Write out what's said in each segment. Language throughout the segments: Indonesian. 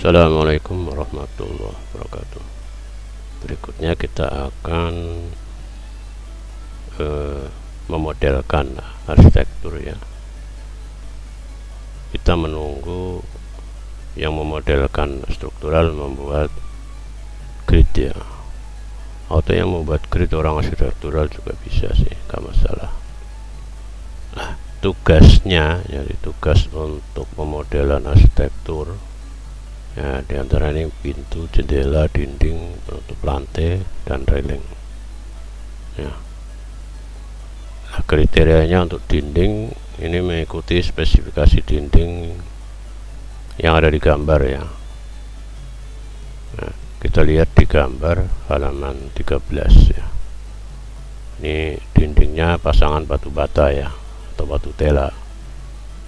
Assalamualaikum warahmatullahi wabarakatuh. Berikutnya kita akan memodelkan arsitektur ya. Kita menunggu yang memodelkan struktural membuat grid ya, atau yang membuat grid orang arsitektural juga bisa sih, gak masalah. Nah, tugasnya jadi tugas untuk pemodelan arsitektur ya, diantara ini pintu, jendela, dinding, penutup lantai, dan railing ya. Nah, kriterianya untuk dinding ini mengikuti spesifikasi dinding yang ada di gambar ya. Nah, kita lihat di gambar halaman 13 ya. Ini dindingnya pasangan batu bata ya, atau batu tela.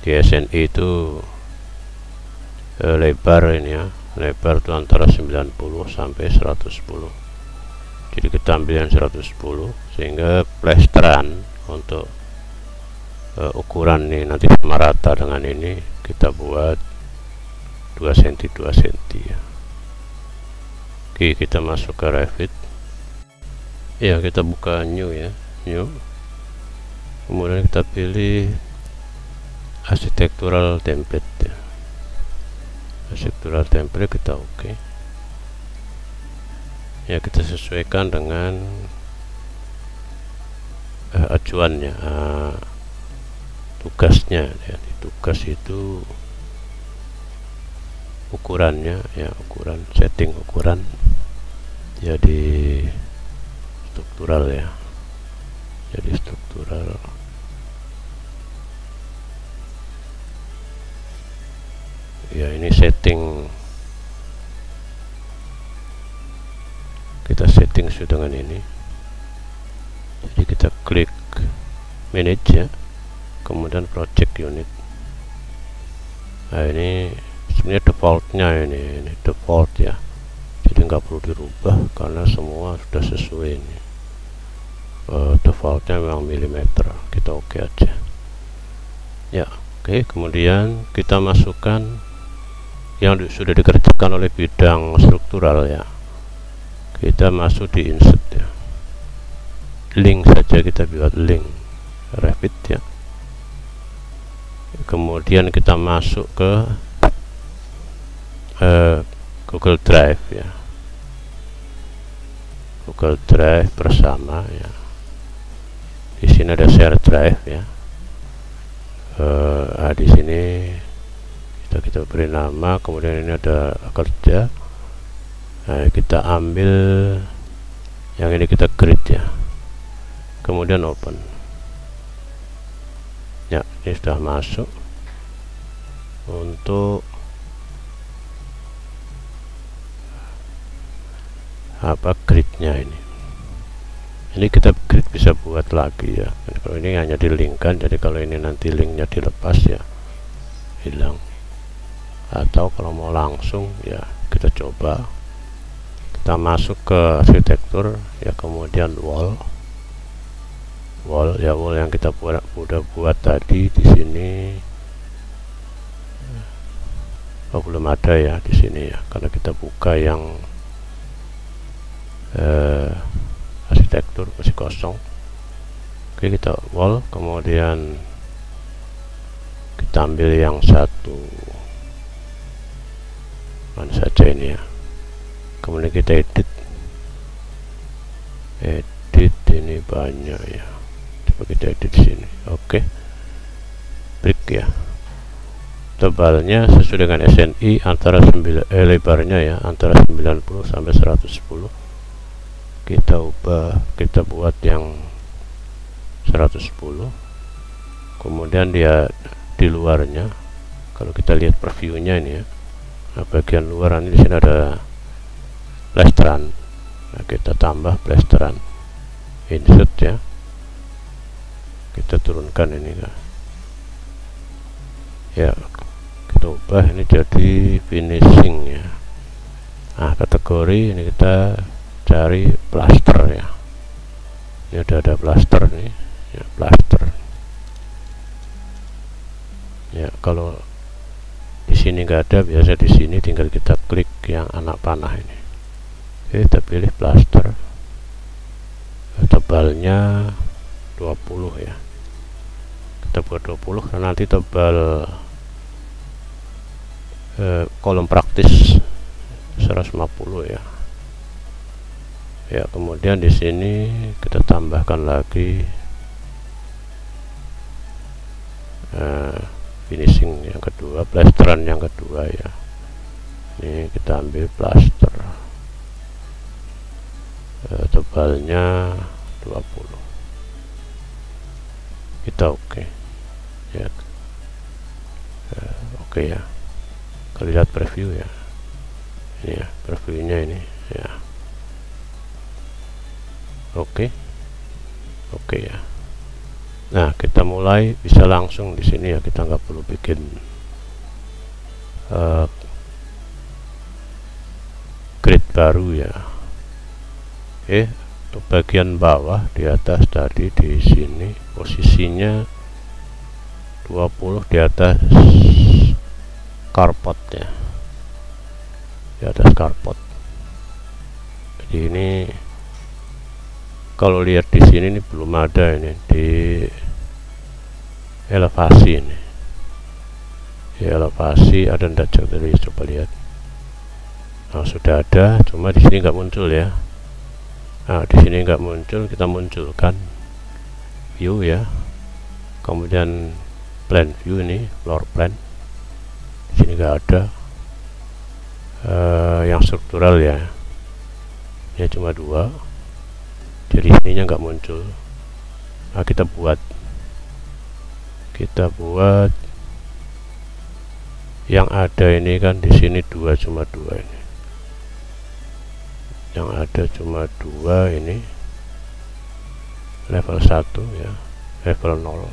Di SNI itu lebar ini ya, lebar itu antara 90 sampai 110. Jadi kita ambil yang 110 sehingga plesteran untuk ukuran nih nanti sama rata dengan ini, kita buat 2 cm 2 cm ya. Oke, kita masuk ke Revit ya, kita buka new ya, new, kemudian kita pilih architectural template ya. Architectural template kita oke ya, kita sesuaikan dengan acuannya, tugasnya ya. Di tugas itu ukurannya ya, ukuran, setting ukuran jadi struktural ya, jadi struktural ya. Ini setting, kita setting sudah dengan ini. Jadi kita klik manage ya, kemudian project unit. Nah, ini sebenarnya defaultnya ini default ya, jadi nggak perlu dirubah karena semua sudah sesuai ini. Defaultnya memang milimeter, kita oke aja ya. Oke, kemudian kita masukkan yang sudah dikerjakan oleh bidang struktural ya. Kita masuk di insert ya, link saja, kita buat link Revit ya. Kemudian kita masuk ke Google Drive ya, Google Drive bersama ya. Di sini ada share drive ya. Di sini kita beri nama, kemudian ini ada kerja. Nah, kita ambil yang ini, kita create ya, kemudian open ya. Ini sudah masuk untuk apa, gridnya ini. Ini kita grid bisa buat lagi ya. Kalau ini hanya dilingkan, jadi kalau ini nanti linknya dilepas ya hilang. Atau kalau mau langsung ya, kita coba, kita masuk ke arsitektur ya, kemudian wall ya, wall yang kita udah buat tadi di sini. Oh, belum ada ya di sini ya, karena kita buka yang arsitektur masih kosong. Oke, kita wall, kemudian kita ambil yang satu, mana saja ini ya, kemudian kita edit ini banyak ya, coba kita edit sini. Oke, brick ya, tebalnya sesuai dengan SNI antara lebarnya ya antara 90 sampai 110. Kita ubah, kita buat yang 110. Kemudian dia di luarnya, kalau kita lihat previewnya ini ya, nah, bagian luar ini di sini ada plesteran. Nah, kita tambah plesteran, insert ya, kita turunkan ini ya, kita ubah ini jadi finishing ya. Nah, kategori ini kita cari plaster ya. Ini udah ada plaster nih ya, plaster ya. Kalau di sini nggak ada, biasa di sini tinggal kita klik yang anak panah ini. Oke, kita pilih plaster, tebalnya 20 ya, kita buat 20 karena nanti tebal kolom praktis 150 ya. Ya, kemudian di sini kita tambahkan lagi finishing yang kedua, plasteran yang kedua ya. Ini kita ambil plaster, tebalnya 20, kita oke ya. Oke ya, kita lihat preview ya, ini ya previewnya ini ya. Oke ya. Nah, kita mulai bisa langsung di sini ya, kita nggak perlu bikin grid baru ya. Untuk bagian bawah di atas tadi, di sini posisinya 20 di atas carport ya, di atas carport. Jadi ini kalau lihat di sini ini belum ada ini di elevasi ini. Di elevasi ada ndak, tadi coba lihat. Nah, sudah ada, cuma di sini nggak muncul ya. Nah, di sini nggak muncul, kita munculkan view ya. Kemudian plan view ini, floor plan. Di sini nggak ada yang struktural ya. Ini cuma 2. Jadi sininya nggak muncul. Nah, kita buat yang ada ini kan di sini cuma 2 ini. Yang ada cuma 2 ini, level 1 ya, level 0.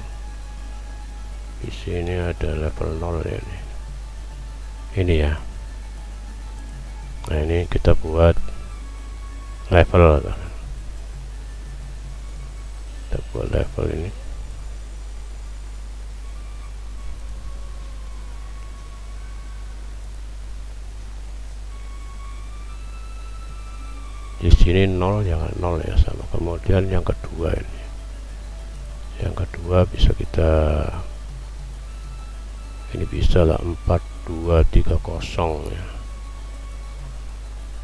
Di sini ada level 0 ya, ini ya. Nah, ini kita buat level, kita buat level ini. Di sini 0, jangan 0 ya, sama. Kemudian yang kedua ini, yang kedua bisa kita, ini bisa lah 4230 ya.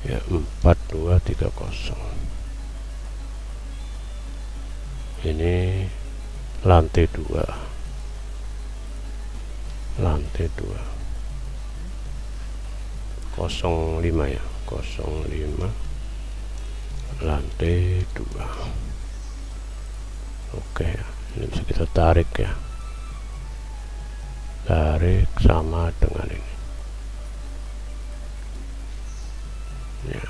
Ya, 4230. Ini lantai 2, lantai 2 05 ya, 05 lantai 2. Oke ya, ini bisa kita tarik ya, tarik sama dengan ini ya.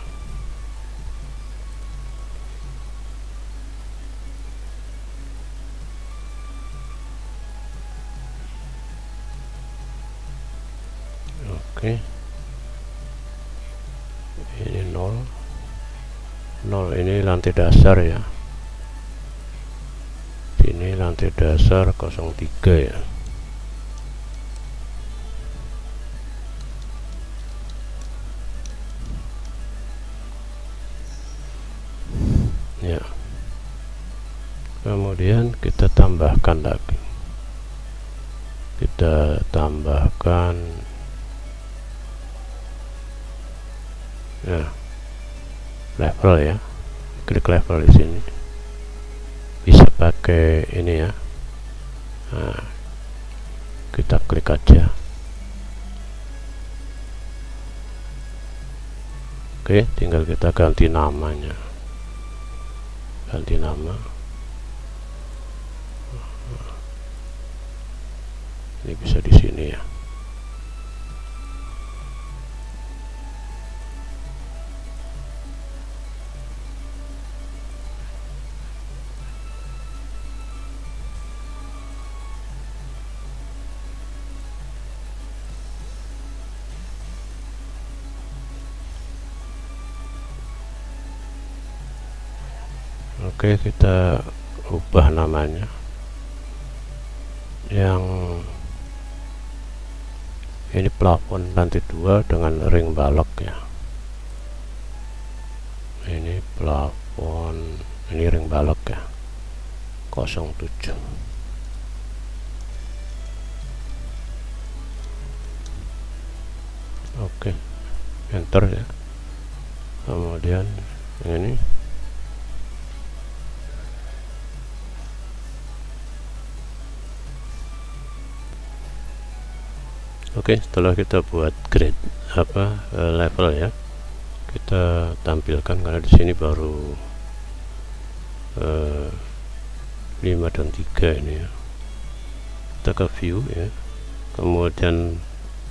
Oke, ini 0 ini lantai dasar ya. Ini lantai dasar 03 ya. Ya. Kemudian kita tambahkan lagi. Kita tambahkan ya, level ya. Klik level di sini. Bisa pakai ini ya. Nah, kita klik aja. Oke, tinggal kita ganti namanya. Ganti nama. Ini bisa di sini ya. Oke, kita ubah namanya. Yang Ini plafon lantai 2 dengan ring balok ya. Ini plafon, ini ring balok ya, 07. Oke, enter ya. Kemudian ini oke, setelah kita buat grade level ya, kita tampilkan karena di sini baru 5 dan 3 ini ya. Kita ke view ya, kemudian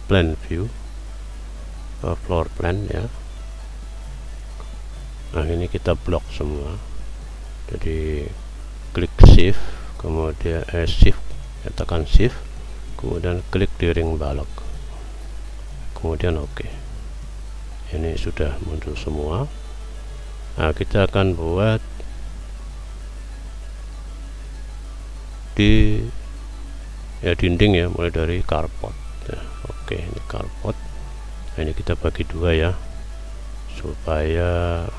plan view, floor plan ya. Nah, ini kita blok semua, jadi klik shift, kemudian shift, tekan shift, kemudian klik di ring balok, kemudian oke. Ini sudah muncul semua. Nah, kita akan buat di dinding ya, mulai dari carport ya. Oke, ini carport. Nah, ini kita bagi dua ya, supaya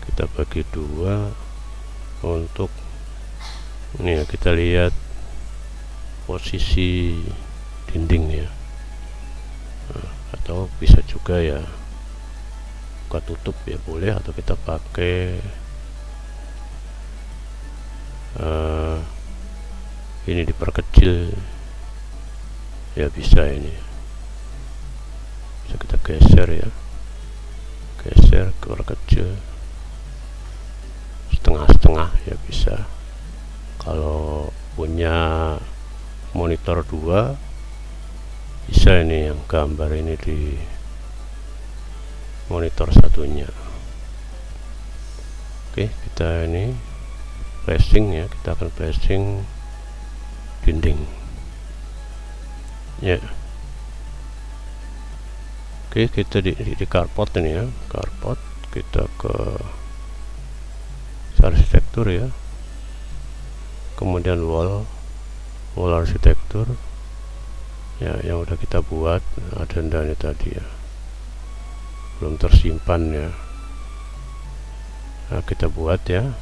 kita bagi dua untuk ini ya, kita lihat posisi dinding ya. Atau bisa juga ya buka tutup ya, boleh, atau kita pakai ini diperkecil ya, bisa. Ini bisa kita geser ya, geser perkecil setengah-setengah ya, bisa. Kalau punya monitor 2 bisa ini, yang gambar ini di monitor satunya. Oke, kita ini flashing ya, kita akan flashing dinding ya. Oke, kita di carport ini ya, carport, kita ke arsitektur ya, kemudian wall arsitektur ya, yang udah kita buat adendanya tadi ya, belum tersimpan ya. Nah, kita buat ya,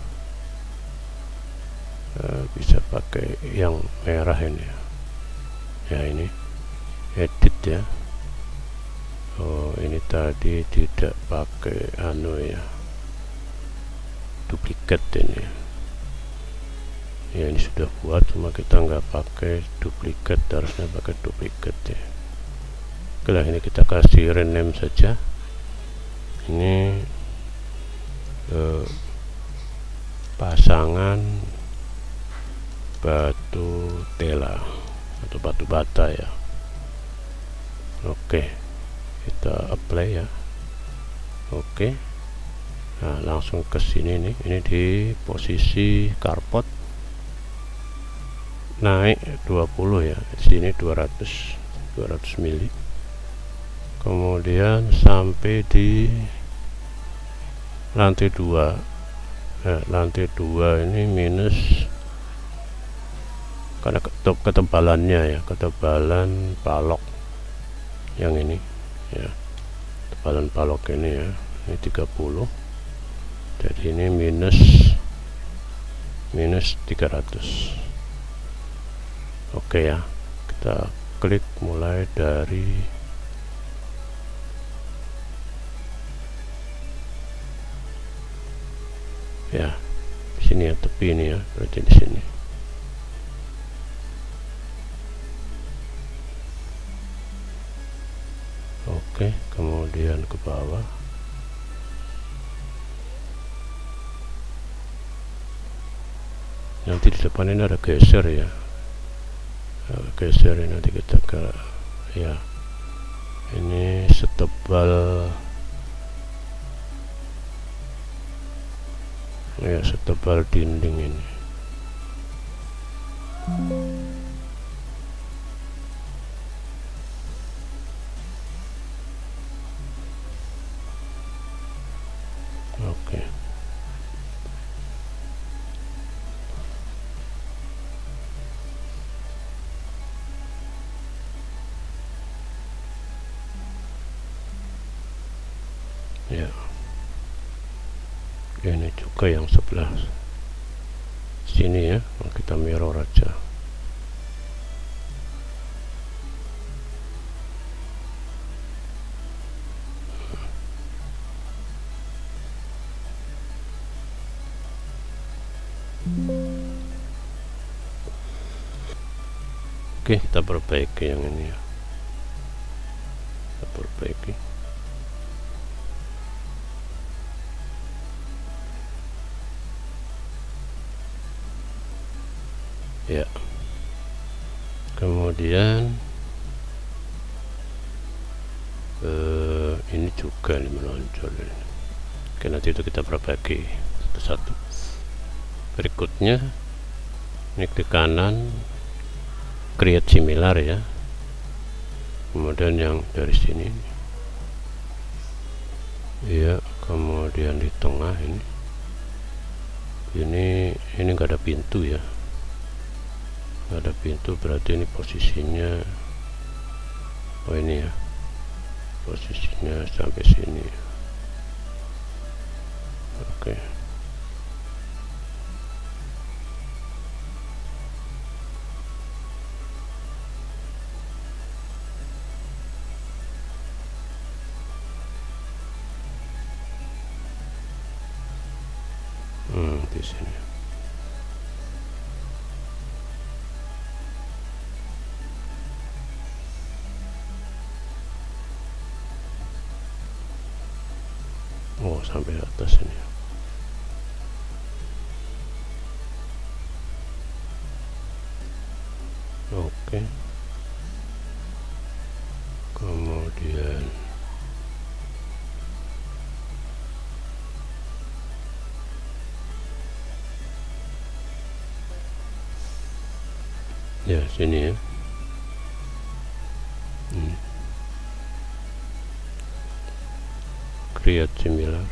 bisa pakai yang merah ini ya, ini edit ya. Oh, ini tadi tidak pakai ya, duplikat ini ya. Ini sudah buat, cuma kita nggak pakai duplikat, harusnya pakai duplikat ya. Oke lah, ini kita kasih rename saja. Ini pasangan batu tela atau batu bata ya. Oke, kita apply ya. Oke, nah langsung ke sini nih, ini di posisi carport, naik 20 ya, di sini 200 mili, kemudian sampai di lantai 2. Lantai 2 ini minus karena ketebalannya ya, ketebalan balok yang ini ya, ketebalan balok ini ya, ini 30, jadi ini minus 300. Oke ya, kita klik mulai dari ya di sini ya, tepi ini ya, berarti di sini. Oke, kemudian ke bawah. Nanti di depan ini ada geser ya, geser ini, nanti kita ke ya, ini setebal ya, setebal dinding ini. Oke, ya. Ini juga yang sebelah sini ya, kita mirror aja. Oke, kita perbaiki yang ini ya, kita perbaiki. Ya, kemudian ini juga nih menonjol ini. Oke, nanti itu kita perbaiki satu-satu. Berikutnya ini klik kanan, create similar ya, kemudian yang dari sini ya, kemudian di tengah ini nggak ada pintu ya, nggak ada pintu, berarti ini posisinya, oh ini ya, posisinya sampai sini. Oke. Di sini. Oh, sampai atas ini. Oke. Kemudian ya sini ya, create similar.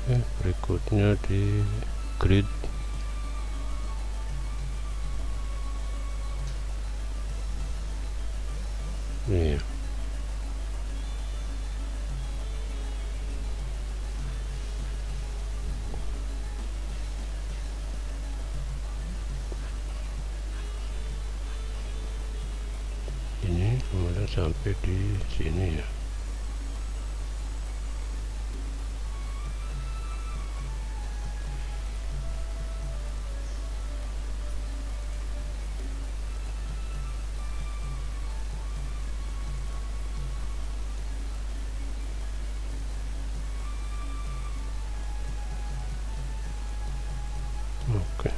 Oke, berikutnya di grid. Nih. Ini kemudian sampai di sini ya. Oke.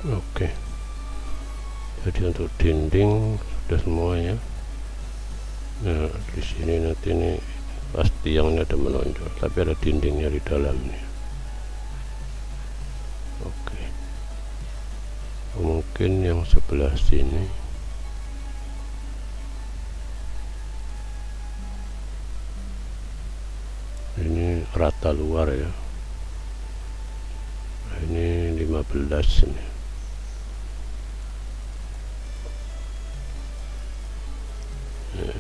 Oke, jadi untuk dinding sudah semua ya. Nah, di sini nanti ini pasti yang ada menonjol, tapi ada dindingnya di dalamnya. Oke, mungkin yang sebelah sini rata luar ya. Nah, ini 15 ini. Ya.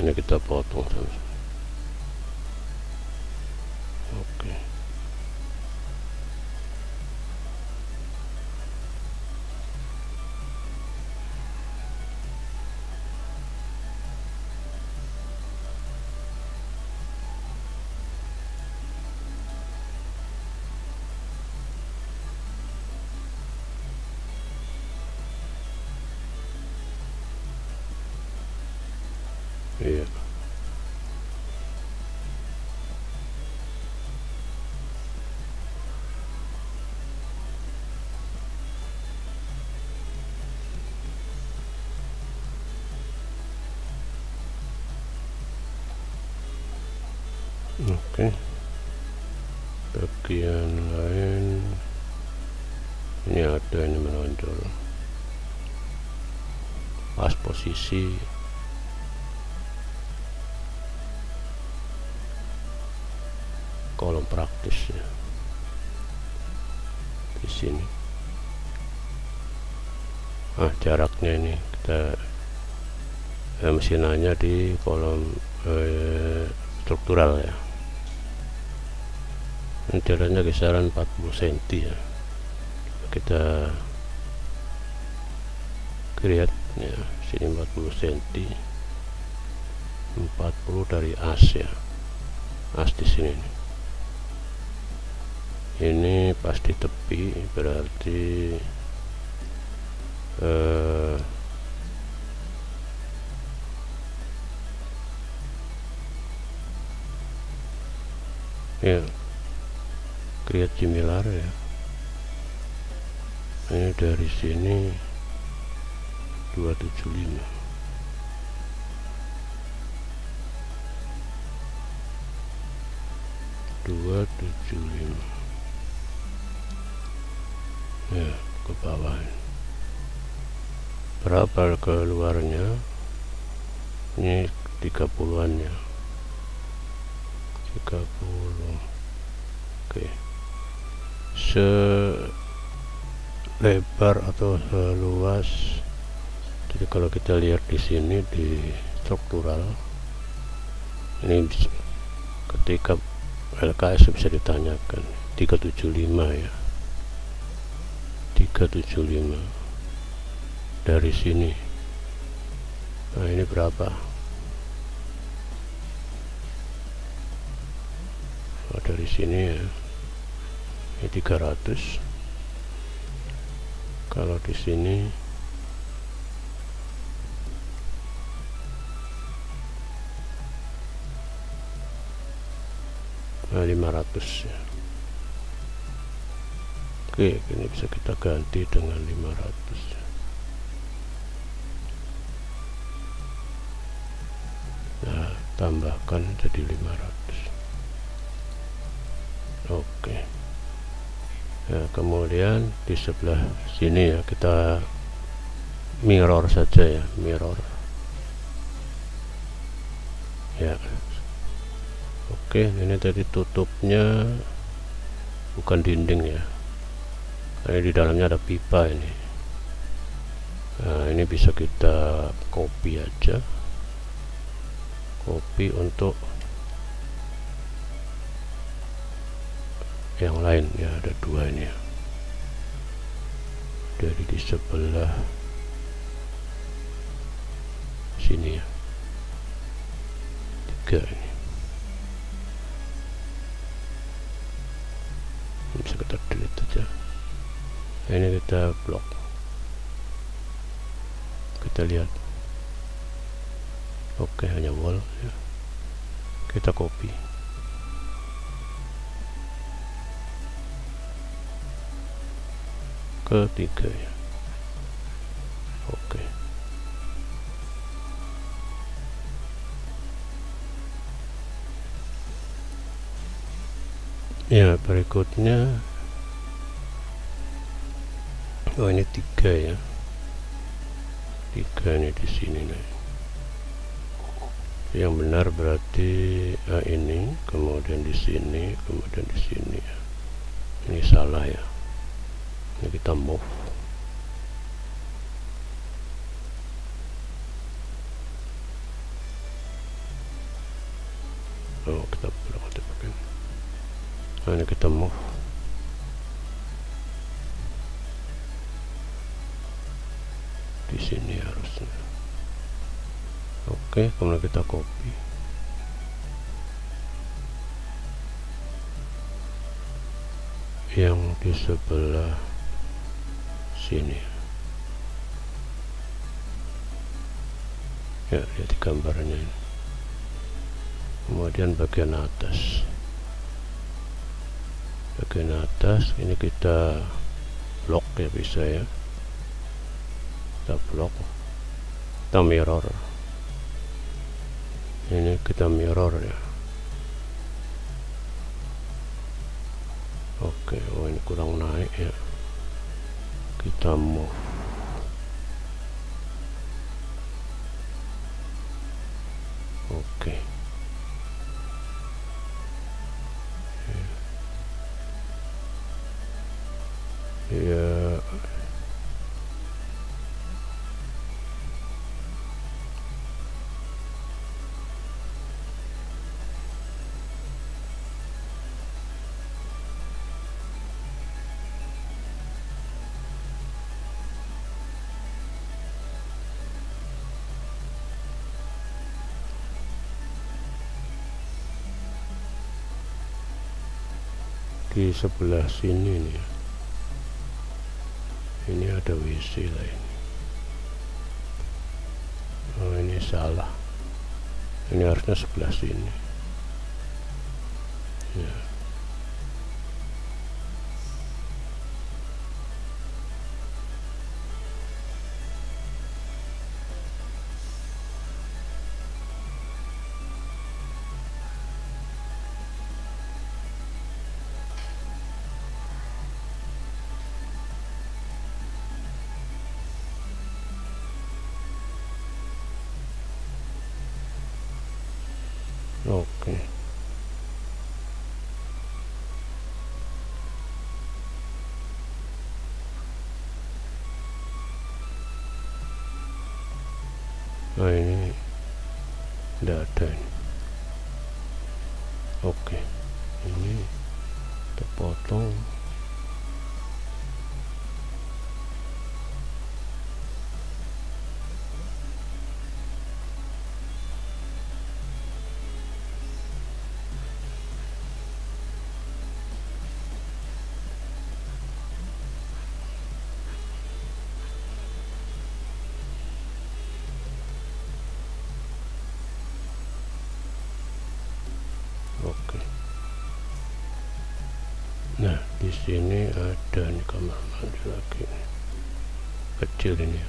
Ini kita potong sama. Oke. Iya. Oke. Bagian lain ini ada ini menonjol pas posisi kolom praktis ya, di sini. Jaraknya ini kita mesinanya di kolom struktural ya. Ini jaraknya kisaran 40 cm ya. Kita create ya, sini 40 cm, 40 dari as ya, as di sini nih. Ini pas di tepi berarti ya, create similar ya. Ini dari sini 275. Ya, ke bawah. Berapa keluarnya? Ini 30-an ya. 30. Oke. Selebar atau seluas. Jadi kalau kita lihat di sini di struktural ini ketika LKS bisa ditanyakan 375 ya, 375 dari sini. Nah ini berapa? Dari sini ya, ini 300. Kalau di sini nah, 500 ya. Oke, ini bisa kita ganti dengan 500 ya. Nah, tambahkan jadi 500. Oke. Nah, kemudian di sebelah sini ya kita mirror saja ya, mirror ya. Oke, ini tadi tutupnya bukan dinding ya, karena di dalamnya ada pipa ini. Nah ini bisa kita copy aja, copy untuk yang lain ya, ada dua ini ya. Dari di sebelah sini ya, 3 ini. Bisa kita delete aja. Nah, ini kita blok, kita lihat. Oke, hanya wall ya. Kita copy, ketiga ya. Oke. Ya, berikutnya oh ini 3 ya, 3 ini di sini nih. Yang benar berarti ini, kemudian di sini, kemudian di sini ya. Ini salah ya. Ini kita move. Oh, kita pulang aja pakai. Nah, ini kita move. Di sini harusnya. Oke, kemudian kita copy. Yang di sebelah sini. Ya, lihat gambarnya ini. Kemudian bagian atas ini kita blok ya, bisa ya, kita blok, kita mirror, ini kita mirror ya. Oke, oh ini kurang naik ya, kita move. Oke. Ya, di sebelah sini nih, ini ada WC lah ini. Oh, ini salah, ini harusnya sebelah sini ya. Oke. Nah, ini tidak ada ini. Oke, ini kita potong. Oke. Nah, di sini ada nih kamar mandi lagi nih. Kecil ini ya.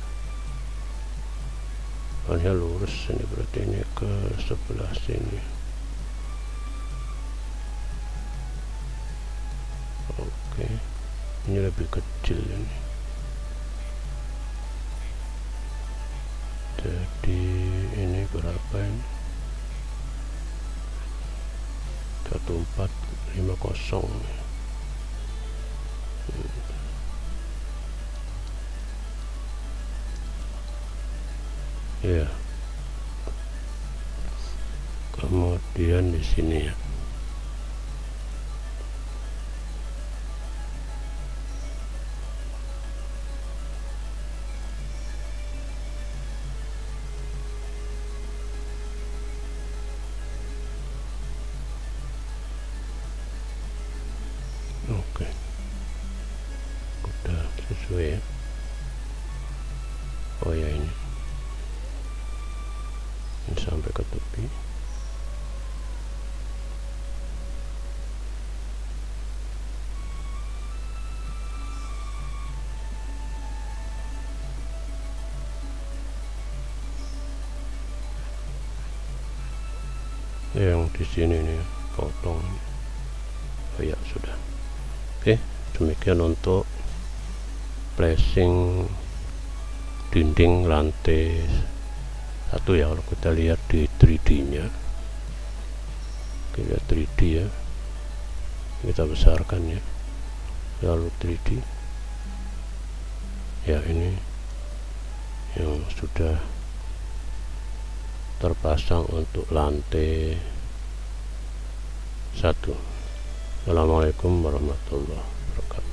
Hanya lurus ini, berarti ini ke sebelah sini. Oke. Ini lebih kecil ini. Jadi ini berapa ini? 1450. Ya. Kemudian di sini ya. Oke. Udah sesuai ya. Oh ya, ini sampai ke tepi. Yang di sini nih potong. Oh ya, sudah. Oke, demikian untuk flashing dinding lantai satu ya. Kalau kita lihat di 3D nya, kita 3D ya, kita besarkan ya, lalu 3D ya, ini yang sudah terpasang untuk lantai 1. Assalamualaikum warahmatullahi wabarakatuh.